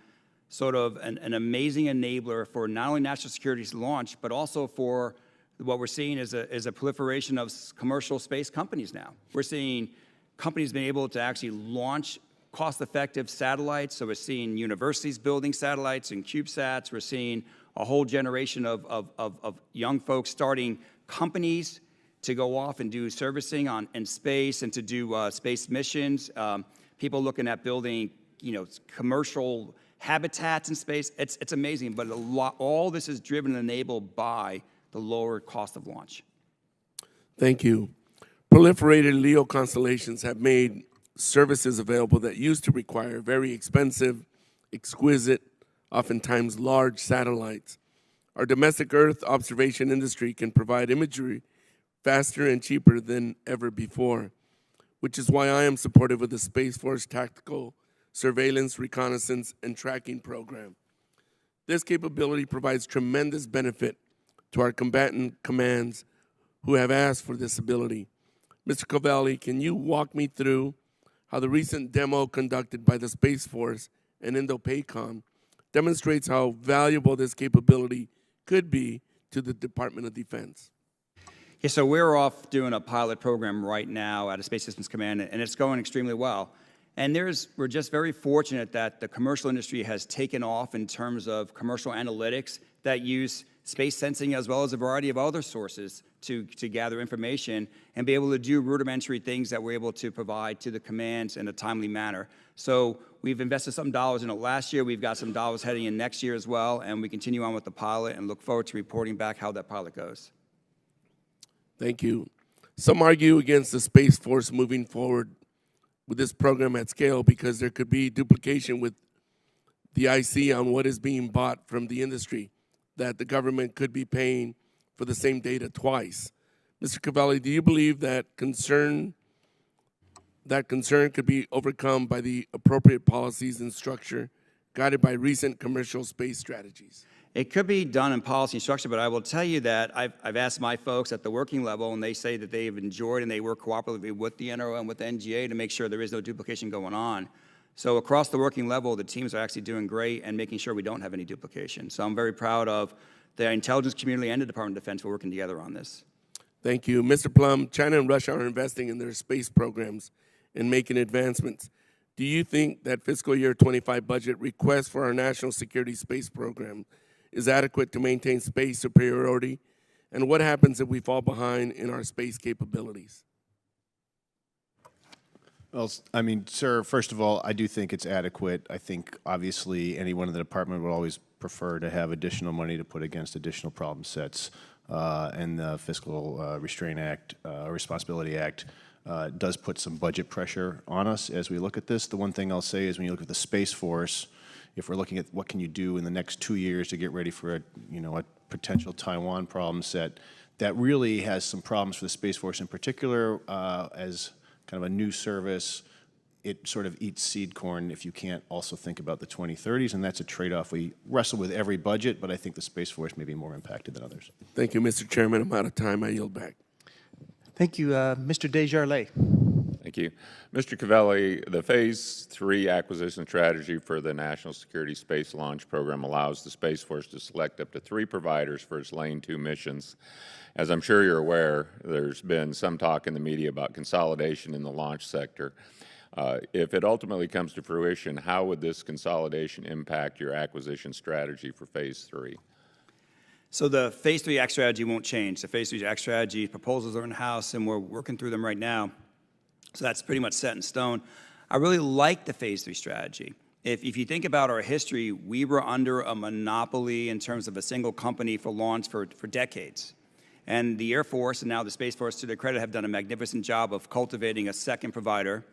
sort of an amazing enabler for not only national security's launch, but also for what we're seeing is a proliferation of commercial space companies now. We're seeing companies being able to actually launch cost-effective satellites. So we're seeing universities building satellites and CubeSats. We're seeing a whole generation of young folks starting companies to go off and do servicing in space and to do space missions. People looking at building, commercial habitats in space. It's amazing, but all this is driven and enabled by the lower cost of launch. Thank you. Proliferated LEO constellations have made services available that used to require very expensive, exquisite, oftentimes large satellites. Our domestic Earth observation industry can provide imagery faster and cheaper than ever before, which is why I am supportive of the Space Force Tactical Surveillance, Reconnaissance, and Tracking Program. This capability provides tremendous benefit to our combatant commands who have asked for this ability. Mr. Calvelli, can you walk me through how the recent demo conducted by the Space Force and INDOPACOM demonstrates how valuable this capability could be to the Department of Defense? Yeah, so we're off doing a pilot program right now at a Space Systems Command, and it's going extremely well. And we're just very fortunate that the commercial industry has taken off in terms of commercial analytics that use space sensing as well as a variety of other sources to gather information and be able to do rudimentary things that we're able to provide to the commands in a timely manner. So we've invested some dollars in it last year. We've got some dollars heading in next year as well, and we continue on with the pilot and look forward to reporting back how that pilot goes. Thank you. Some argue against the Space Force moving forward with this program at scale because there could be duplication with the IC on what is being bought from the industry, that the government could be paying for the same data twice. Mr. Calvelli, do you believe that concern could be overcome by the appropriate policies and structure guided by recent commercial space strategies? It could be done in policy and structure, but I will tell you that I've asked my folks at the working level, and they say that they have enjoyed and they work cooperatively with the NRO and with the NGA to make sure there is no duplication going on. So across the working level, the teams are actually doing great and making sure we don't have any duplication. So I'm very proud of the intelligence community and the Department of Defense for working together on this. Thank you. Mr. Plumb, China and Russia are investing in their space programs and making advancements. Do you think that fiscal year 25 budget request for our national security space program is adequate to maintain space superiority? And what happens if we fall behind in our space capabilities? Well, I mean, sir, first of all, I do think it's adequate. I think, obviously, anyone in the department would always prefer to have additional money to put against additional problem sets. And the Fiscal Restraint Act, Responsibility Act, does put some budget pressure on us as we look at this. The one thing I'll say is when you look at the Space Force, if we're looking at what can you do in the next 2 years to get ready for a potential Taiwan problem set, that really has some problems for the Space Force in particular as kind of a new service. It sort of eats seed corn if you can't also think about the 2030s, and that's a trade-off we wrestle with every budget, but I think the Space Force may be more impacted than others. Thank you, Mr. Chairman. I'm out of time. I yield back. Thank you, Mr. Desjardins. Thank you. Mr. Calvelli, the Phase 3 acquisition strategy for the National Security Space Launch Program allows the Space Force to select up to 3 providers for its Lane 2 missions. As I'm sure you're aware, there's been some talk in the media about consolidation in the launch sector. If it ultimately comes to fruition, how would this consolidation impact your acquisition strategy for Phase 3? So the Phase 3 Act strategy won't change. The Phase 3 Act strategy proposals are in-house, and we're working through them right now. So that's pretty much set in stone. I really like the Phase 3 strategy. If you think about our history, we were under a monopoly in terms of a single company for launch for decades. And the Air Force and now the Space Force, to their credit, have done a magnificent job of cultivating a second provider.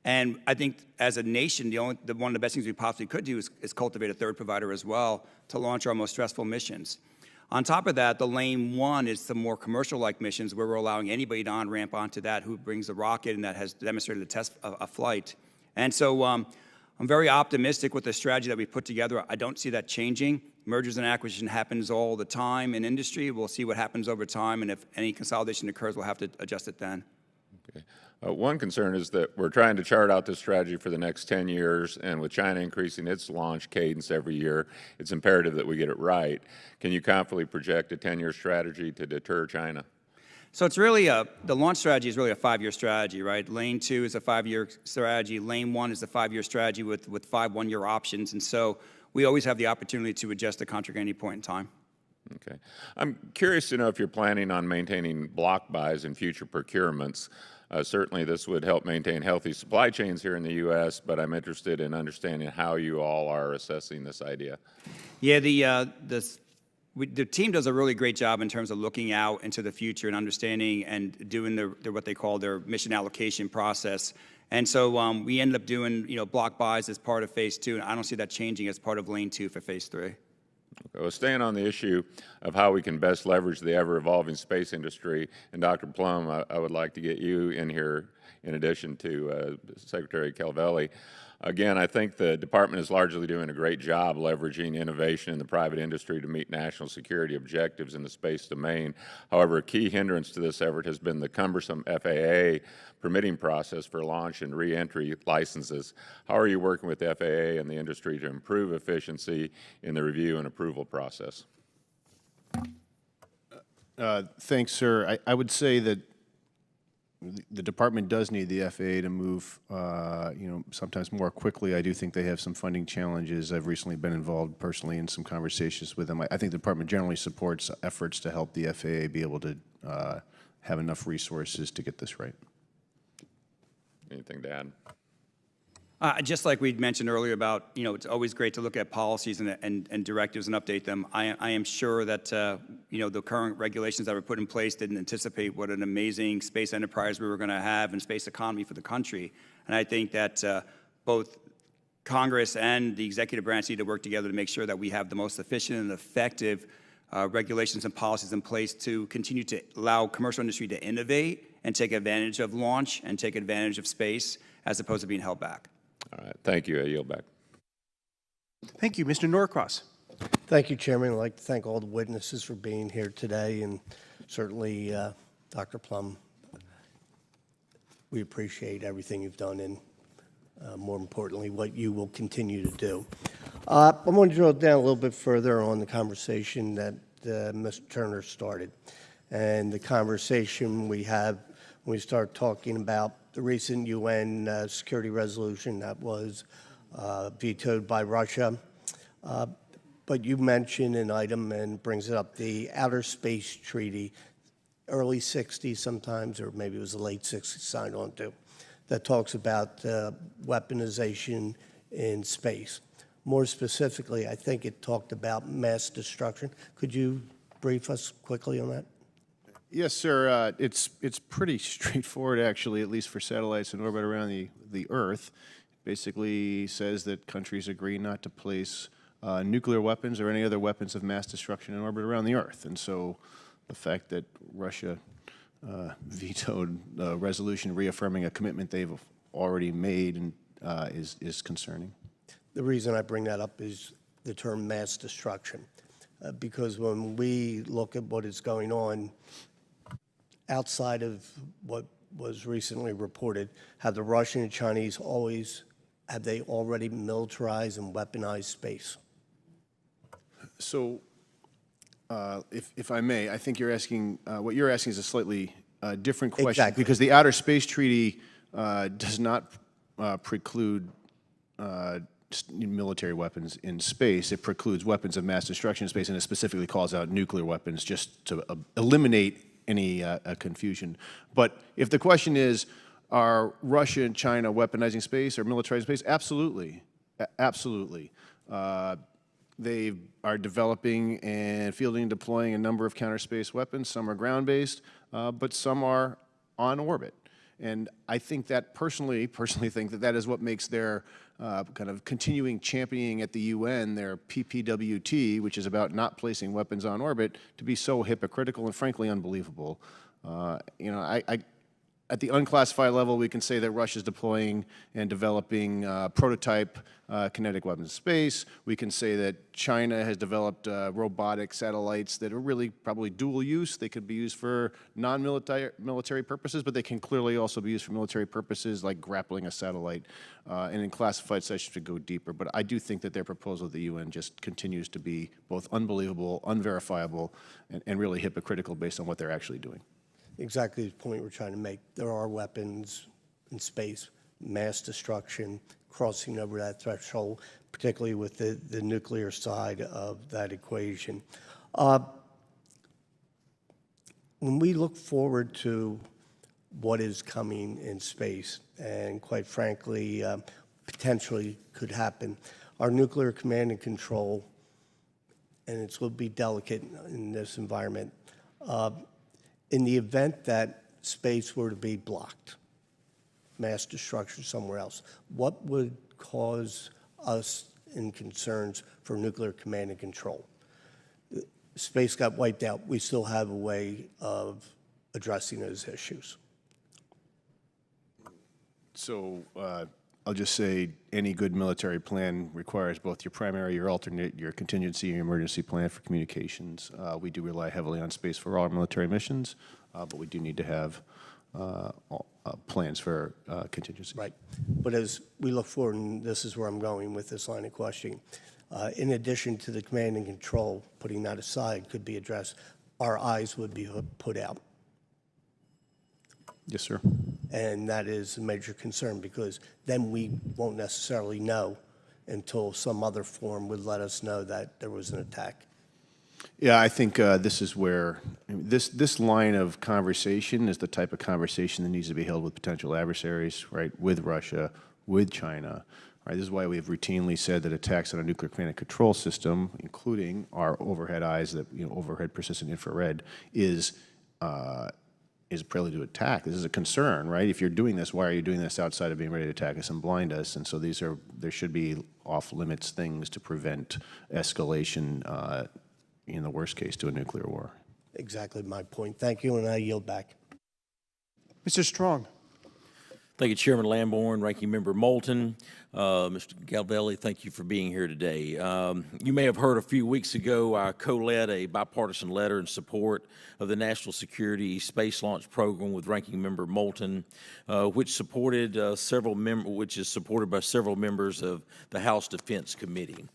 And I think as a nation, one of the best things we possibly could do is cultivate a third provider as well to launch our most stressful missions. On top of that, the Lane 1 is some more commercial-like missions where we're allowing anybody to on-ramp onto that who brings a rocket and that has demonstrated a flight. And so I'm very optimistic with the strategy that we put together. I don't see that changing. Mergers and acquisition happens all the time in industry. We'll see what happens over time, and if any consolidation occurs, we'll have to adjust it then. Okay. One concern is that we're trying to chart out this strategy for the next 10 years, and with China increasing its launch cadence every year, it's imperative that we get it right. Can you confidently project a 10-year strategy to deter China? So it's really the launch strategy is really a 5-year strategy, right? Lane 2 is a 5-year strategy. Lane 1 is a 5-year strategy with 5 one-year options, and so we always have the opportunity to adjust the contract at any point in time. Okay. I'm curious to know if you're planning on maintaining block buys in future procurements. Certainly this would help maintain healthy supply chains here in the U.S., but I'm interested in understanding how you all are assessing this idea. Yeah, the team does a really great job in terms of looking out into the future and understanding and doing what they call their mission allocation process. And so we ended up doing block buys as part of Phase 2, and I don't see that changing as part of Lane 2 for Phase 3. Okay, well, staying on the issue of how we can best leverage the ever-evolving space industry, and Dr. Plumb, I would like to get you in here in addition to Secretary Calvelli. Again, I think the department is largely doing a great job leveraging innovation in the private industry to meet national security objectives in the space domain. However, a key hindrance to this effort has been the cumbersome FAA permitting process for launch and re-entry licenses. How are you working with the FAA and the industry to improve efficiency in the review and approval process? Thanks, sir. I would say that the department does need the FAA to move, sometimes more quickly. I do think they have some funding challenges. I've recently been involved personally in some conversations with them. I think the department generally supports efforts to help the FAA be able to have enough resources to get this right. Anything to add? Just like we mentioned earlier about, it's always great to look at policies and directives and update them. I am sure that, the current regulations that were put in place didn't anticipate what an amazing space enterprise we were going to have and space economy for the country. And I think that both Congress and the executive branch need to work together to make sure that we have the most efficient and effective regulations and policies in place to continue to allow commercial industry to innovate and take advantage of launch and take advantage of space as opposed to being held back. All right, thank you. I yield back. Thank you. Mr. Norcross. Thank you, Chairman. I'd like to thank all the witnesses for being here today, and certainly Dr. Plumb. We appreciate everything you've done, and more importantly, what you will continue to do. I want to drill down a little bit further on the conversation that Mr. Turner started, and the conversation we have when we start talking about the recent UN security resolution that was vetoed by Russia. But you mentioned an item and brings it up, the Outer Space Treaty, early 60s sometimes, or maybe it was the late 60s signed on to, that talks about weaponization in space. More specifically, I think it talked about mass destruction. Could you brief us quickly on that? Yes, sir. It's pretty straightforward, actually, at least for satellites in orbit around the Earth. It basically says that countries agree not to place nuclear weapons or any other weapons of mass destruction in orbit around the Earth. And so the fact that Russia vetoed a resolution reaffirming a commitment they've already made and, is concerning. The reason I bring that up is the term mass destruction, because when we look at what is going on outside of what was recently reported, have the Russian and Chinese have they already militarized and weaponized space? So, if I may, I think you're asking, what you're asking is a slightly different question. Exactly. Because the Outer Space Treaty does not preclude military weapons in space. It precludes weapons of mass destruction in space, and it specifically calls out nuclear weapons just to eliminate any confusion. But if the question is, are Russia and China weaponizing space or militarizing space? Absolutely. Absolutely. They are developing and fielding and deploying a number of counter-space weapons. Some are ground-based, but some are on orbit. And I think that personally think that is what makes their kind of continuing championing at the UN, their PPWT, which is about not placing weapons on orbit, to be so hypocritical and frankly unbelievable. You know, at the unclassified level, we can say that Russia is deploying and developing prototype kinetic weapons in space. We can say that China has developed robotic satellites that are really probably dual use. They could be used for non-military purposes, but they can clearly also be used for military purposes like grappling a satellite. And in classified sessions to go deeper. But I do think that their proposal at the UN just continues to be both unbelievable, unverifiable, and really hypocritical based on what they're actually doing. Exactly the point we're trying to make. There are weapons in space, mass destruction, crossing over that threshold, particularly with the nuclear side of that equation. When we look forward to what is coming in space, and quite frankly, potentially could happen, our nuclear command and control, and it's going to be delicate in this environment, in the event that space were to be blocked, mass destruction somewhere else, what would cause us in concerns for nuclear command and control? Space got wiped out. We still have a way of addressing those issues. So I'll just say any good military plan requires both your primary, your alternate, your contingency, and your emergency plan for communications. We do rely heavily on space for all our military missions, but we do need to have plans for contingency. Right. But as we look forward, and this is where I'm going with this line of questioning, in addition to the command and control, putting that aside, could be addressed, our eyes would be put out. Yes, sir. And that is a major concern because then we won't necessarily know until some other form would let us know that there was an attack. Yeah, I think this is where this line of conversation is the type of conversation that needs to be held with potential adversaries, right? With Russia, with China. Right? This is why we have routinely said that attacks on a nuclear command and control system, including our overhead eyes, that overhead persistent infrared, is is a prelude to attack. This is a concern, right? If you're doing this, why are you doing this outside of being ready to attack us and blind us? And so there should be off-limits things to prevent escalation in the worst case to a nuclear war. Exactly my point. Thank you, and I yield back. Mr. Strong. Thank you, Chairman Lamborn, Ranking Member Moulton. Mr. Calvelli, thank you for being here today. You may have heard a few weeks ago I co-led a bipartisan letter in support of the National Security Space Launch Program with Ranking Member Moulton, which is supported by several members of the House Defense Committee.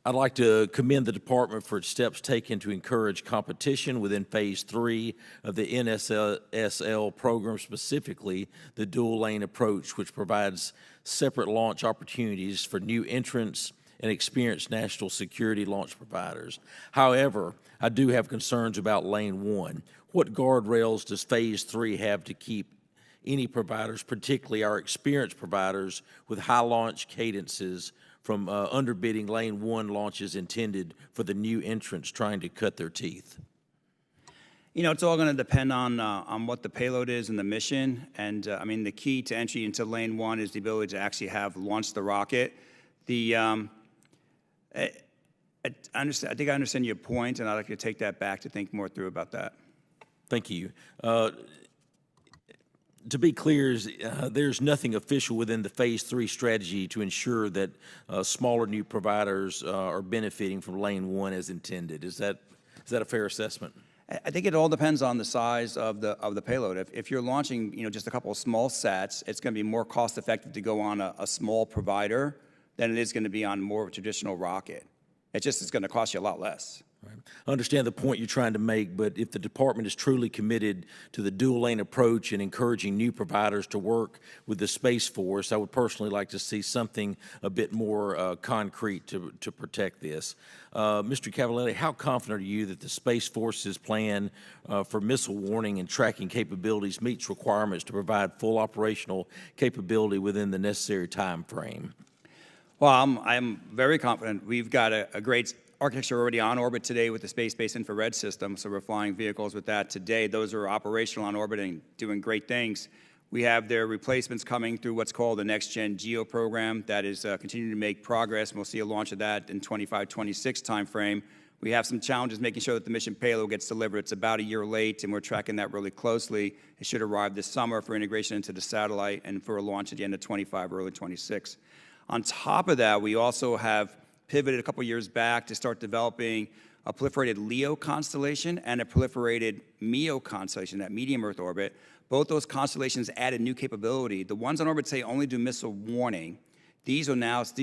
I'd like to commend the Department for its steps taken to encourage competition within Phase 3 of the NSSL program, specifically the dual-lane approach, which provides separate launch opportunities for new entrants and experienced national security launch providers. However, I do have concerns about Lane 1. What guardrails does Phase 3 have to keep any providers, particularly our experienced providers with high launch cadences, from underbidding Lane 1 launches intended for the new entrants trying to cut their teeth? You know, it's all going to depend on what the payload is and the mission. And I mean, the key to entry into Lane 1 is the ability to actually have launched the rocket. I think I understand your point, and I'd like to take that back to think more through about that. Thank you. To be clear, there's nothing official within the Phase 3 strategy to ensure that smaller new providers are benefiting from Lane 1 as intended. Is that a fair assessment? I think it all depends on the size of the payload. If you're launching, just a couple of small sats, it's going to be more cost effective to go on a small provider than it is going to be on more of a traditional rocket. It's going to cost you a lot less. Right. I understand the point you're trying to make, but if the department is truly committed to the dual lane approach and encouraging new providers to work with the Space Force, I would personally like to see something a bit more concrete to protect this. Mr. Calvelli, how confident are you that the Space Force's plan for missile warning and tracking capabilities meets requirements to provide full operational capability within the necessary time frame? Well, I'm very confident. We've got a great architecture already on orbit today with the space-based infrared system, so we're flying vehicles with that today. Those are operational on orbit and doing great things. We have their replacements coming through what's called the Next Gen Geo program that is continuing to make progress, and we'll see a launch of that in 25-26 timeframe. We have some challenges making sure that the mission payload gets delivered. It's about a year late, and we're tracking that really closely. It should arrive this summer for integration into the satellite and for a launch at the end of 25, early 26. On top of that, we also have pivoted a couple years back to start developing a proliferated LEO constellation and a proliferated MEO constellation, that medium Earth orbit. Both those constellations added new capability. The ones on orbit say only do missile warning. These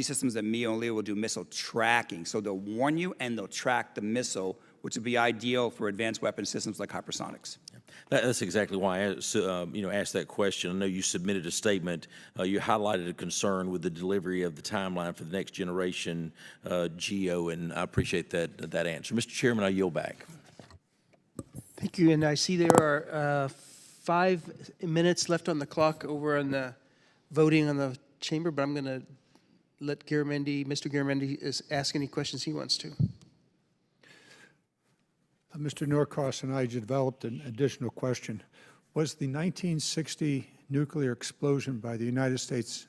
systems at MEO and LEO will do missile tracking. So they'll warn you and they'll track the missile, which would be ideal for advanced weapon systems like hypersonics. That's exactly why I asked that question. I know you submitted a statement. You highlighted a concern with the delivery of the timeline for the next generation GEO, and I appreciate that answer. Mr. Chairman, I yield back. Thank you. And I see there are 5 minutes left on the clock over on the voting on the chamber, but I'm going to let Mr. Garamendi ask any questions he wants to. Mr. Norcross and I developed an additional question. Was the 1960 nuclear explosion by the United States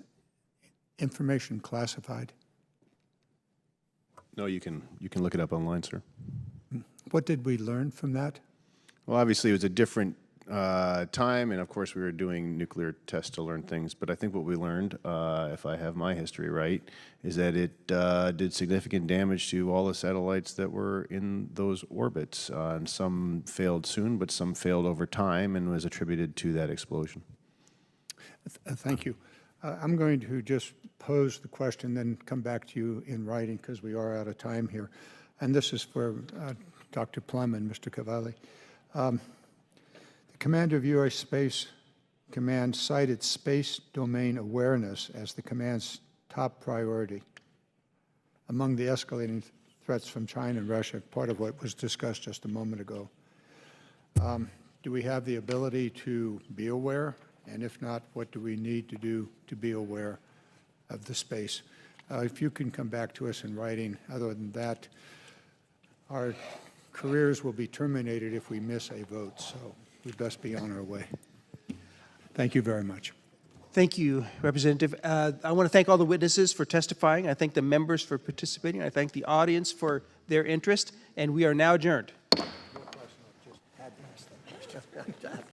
information classified? No, you can look it up online, sir. What did we learn from that? Well, obviously it was a different time, and of course we were doing nuclear tests to learn things, but I think what we learned, if I have my history right, is that it did significant damage to all the satellites that were in those orbits, and some failed soon, but some failed over time and was attributed to that explosion. Thank you. I'm going to just pose the question, then come back to you in writing because we are out of time here. And this is for Dr. Plumb and Mr. Calvelli. Commander of U.S. Space Command cited space domain awareness as the command's top priority among the escalating threats from China and Russia, part of what was discussed just a moment ago. Do we have the ability to be aware? And if not, what do we need to do to be aware of the space? If you can come back to us in writing. Other than that, our careers will be terminated if we miss a vote. So we'd best be on our way. Thank you very much. Thank you, Representative. I want to thank all the witnesses for testifying. I thank the members for participating. I thank the audience for their interest, and we are now adjourned.